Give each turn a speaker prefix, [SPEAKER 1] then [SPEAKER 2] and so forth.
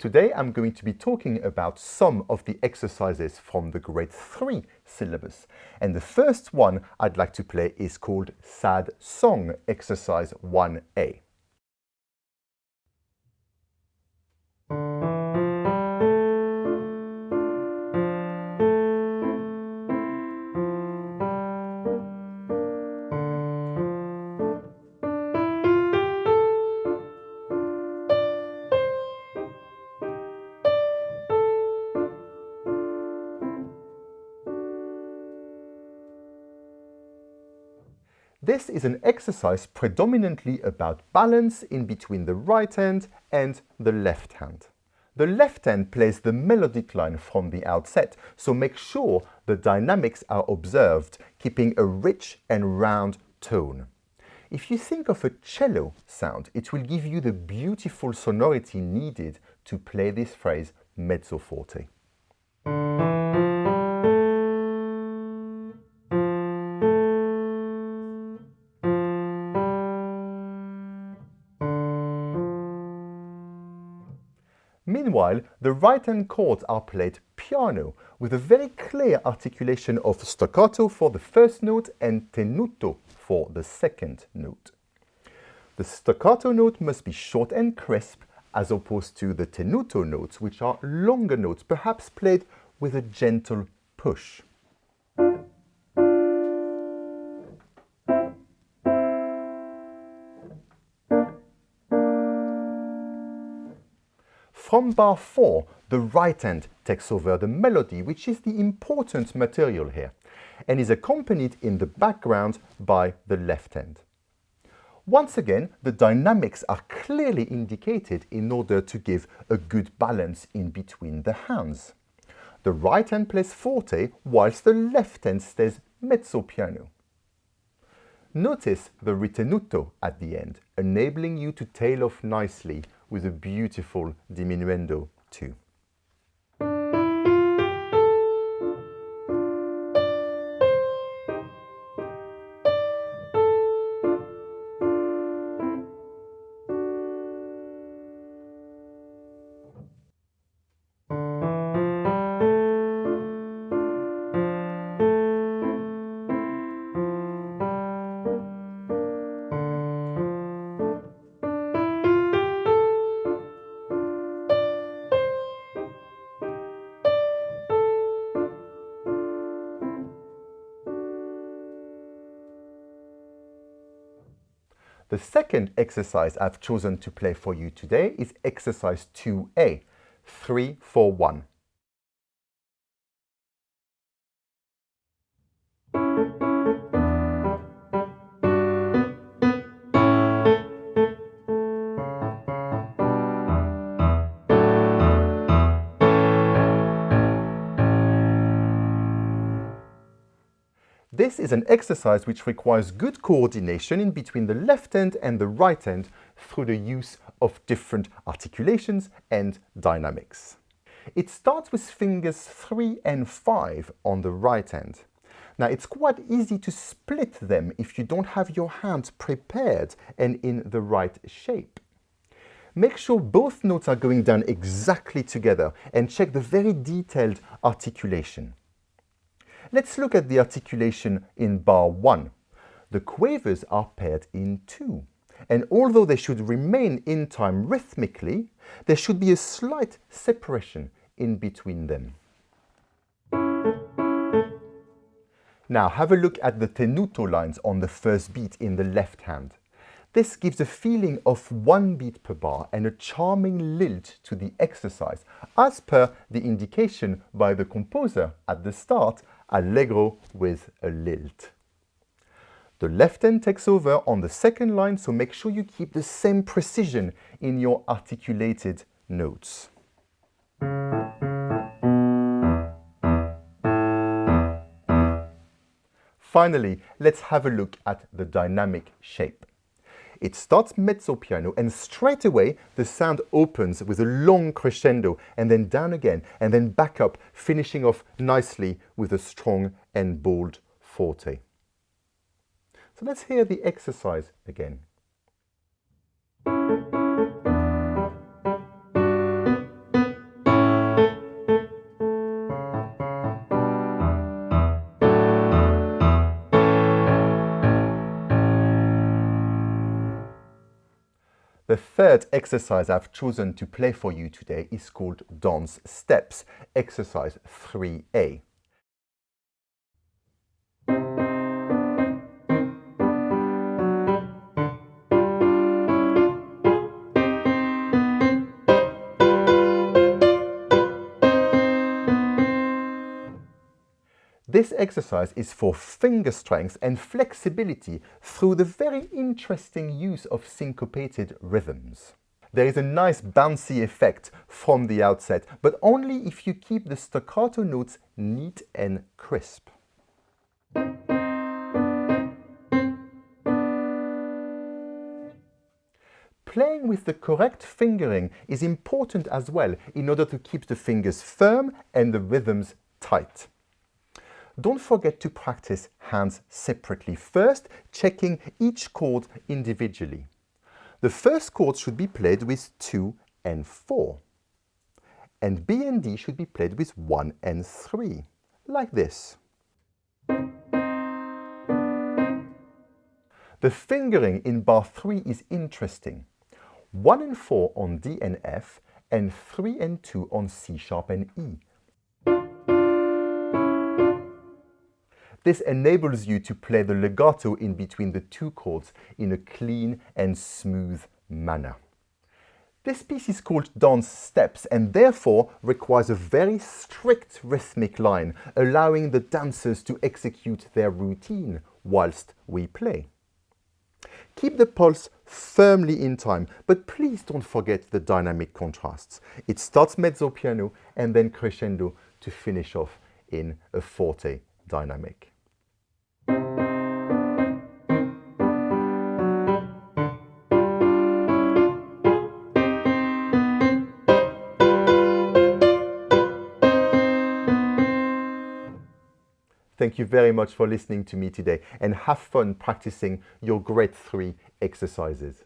[SPEAKER 1] Today I'm going to be talking about some of the exercises from the grade 3 syllabus. And the first one I'd like to play is called Sad Song Exercise 1A. This is an exercise predominantly about balance in between the right hand and the left hand. The left hand plays the melodic line from the outset, so make sure the dynamics are observed, keeping a rich and round tone. If you think of a cello sound, it will give you the beautiful sonority needed to play this phrase mezzo forte. Meanwhile, the right-hand chords are played piano, with a very clear articulation of staccato for the first note and tenuto for the second note. The staccato note must be short and crisp, as opposed to the tenuto notes, which are longer notes, perhaps played with a gentle push. From bar 4, the right hand takes over the melody, which is the important material here, and is accompanied in the background by the left hand. Once again, the dynamics are clearly indicated in order to give a good balance in between the hands. The right hand plays forte, whilst the left hand stays mezzo piano. Notice the ritenuto at the end, enabling you to tail off nicely with a beautiful diminuendo too. The second exercise I've chosen to play for you today is exercise 2A, 3-4-1. This is an exercise which requires good coordination in between the left hand and the right hand through the use of different articulations and dynamics. It starts with fingers 3 and 5 on the right hand. Now it's quite easy to split them if you don't have your hand prepared and in the right shape. Make sure both notes are going down exactly together and check the very detailed articulation. Let's look at the articulation in bar 1. The quavers are paired in 2, and although they should remain in time rhythmically, there should be a slight separation in between them. Now have a look at the tenuto lines on the first beat in the left hand. This gives a feeling of 1 beat per bar and a charming lilt to the exercise, as per the indication by the composer at the start, allegro with a lilt. The left hand takes over on the second line, so make sure you keep the same precision in your articulated notes. Finally, let's have a look at the dynamic shape. It starts mezzo piano and straight away the sound opens with a long crescendo and then down again and then back up, finishing off nicely with a strong and bold forte. So let's hear the exercise again. The third exercise I've chosen to play for you today is called dance steps, exercise 3A. This exercise is for finger strength and flexibility through the very interesting use of syncopated rhythms. There is a nice bouncy effect from the outset, but only if you keep the staccato notes neat and crisp. Playing with the correct fingering is important as well in order to keep the fingers firm and the rhythms tight. Don't forget to practice hands separately, first checking each chord individually. The first chord should be played with 2 and 4, and B and D should be played with 1 and 3, like this. The fingering in bar 3 is interesting. 1 and 4 on D and F, and 3 and 2 on C sharp and E. This enables you to play the legato in between the two chords in a clean and smooth manner. This piece is called dance steps and therefore requires a very strict rhythmic line, allowing the dancers to execute their routine whilst we play. Keep the pulse firmly in time, but please don't forget the dynamic contrasts. It starts mezzo piano and then crescendo to finish off in a forte dynamic. Thank you very much for listening to me today and have fun practicing your grade 3 exercises.